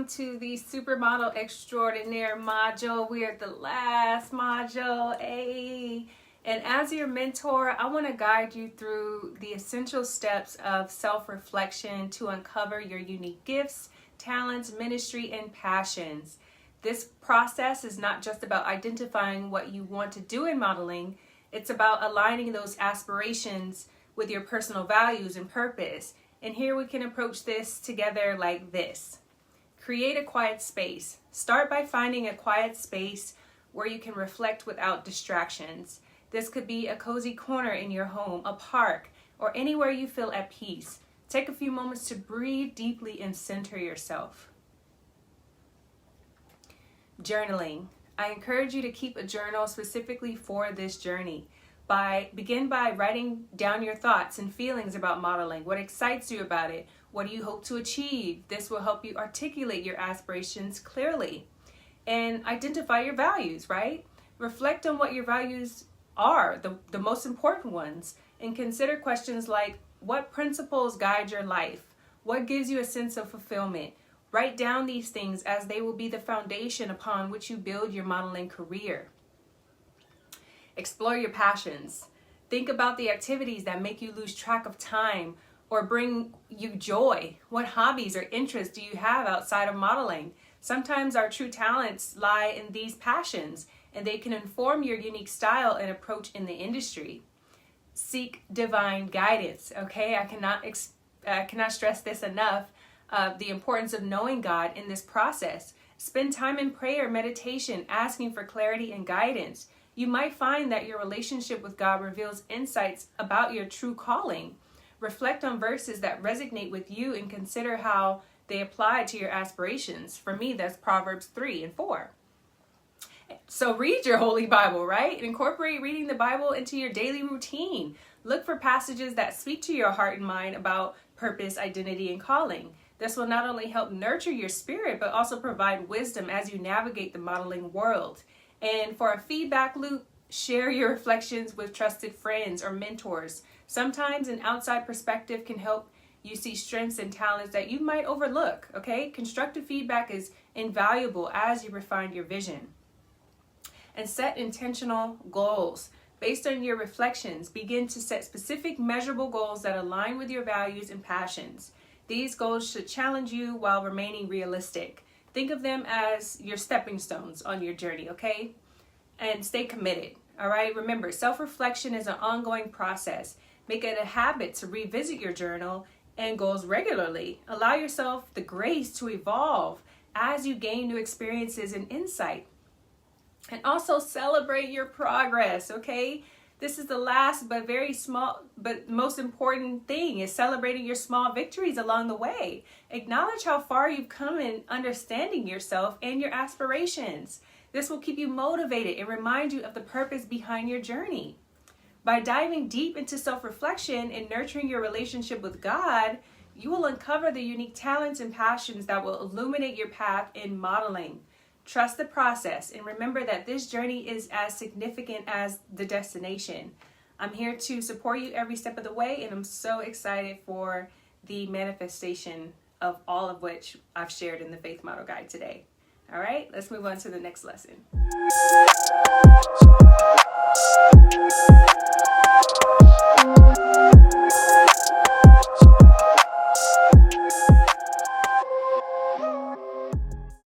welcome to the Supermodel Extraordinaire module. We are at the last module, and as your mentor, I want to guide you through the essential steps of self-reflection to uncover your unique gifts, talents, ministry, and passions. This process is not just about identifying what you want to do in modeling, it's about aligning those aspirations with your personal values and purpose. And here we can approach this together like this. Create a quiet space. Start by finding a quiet space where you can reflect without distractions. This could be a cozy corner in your home, a park, or anywhere you feel at peace. Take a few moments to breathe deeply and center yourself. Journaling. I encourage you to keep a journal specifically for this journey. Begin by writing down your thoughts and feelings about modeling. What excites you about it? What do you hope to achieve? This will help you articulate your aspirations clearly. And identify your values, right? Reflect on what your values are, the most important ones, and consider questions like, what principles guide your life? What gives you a sense of fulfillment? Write down these things as they will be the foundation upon which you build your modeling career. Explore your passions. Think about the activities that make you lose track of time or bring you joy. What hobbies or interests do you have outside of modeling? Sometimes our true talents lie in these passions, and they can inform your unique style and approach in the industry. Seek divine guidance, okay? I cannot stress this enough, the importance of knowing God in this process. Spend time in prayer, meditation, asking for clarity and guidance. You might find that your relationship with God reveals insights about your true calling. Reflect on verses that resonate with you and consider how they apply to your aspirations. For me, that's Proverbs 3 and 4. So read your Holy Bible, right? Incorporate reading the Bible into your daily routine. Look for passages that speak to your heart and mind about purpose, identity, and calling. This will not only help nurture your spirit, but also provide wisdom as you navigate the modeling world. And for a feedback loop, share your reflections with trusted friends or mentors. Sometimes an outside perspective can help you see strengths and talents that you might overlook, okay? Constructive feedback is invaluable as you refine your vision. And set intentional goals. Based on your reflections, begin to set specific measurable goals that align with your values and passions. These goals should challenge you while remaining realistic. Think of them as your stepping stones on your journey, okay? And stay committed, all right? Remember, self-reflection is an ongoing process. Make it a habit to revisit your journal and goals regularly. Allow yourself the grace to evolve as you gain new experiences and insight. And also celebrate your progress, okay? This is the last but very small, but most important thing is celebrating your small victories along the way. Acknowledge how far you've come in understanding yourself and your aspirations. This will keep you motivated and remind you of the purpose behind your journey. By diving deep into self-reflection and nurturing your relationship with God, you will uncover the unique talents and passions that will illuminate your path in modeling. Trust the process and remember that this journey is as significant as the destination. I'm here to support you every step of the way, and I'm so excited for the manifestation of all of which I've shared in the Faith Model Guide today. All right, let's move on to the next lesson.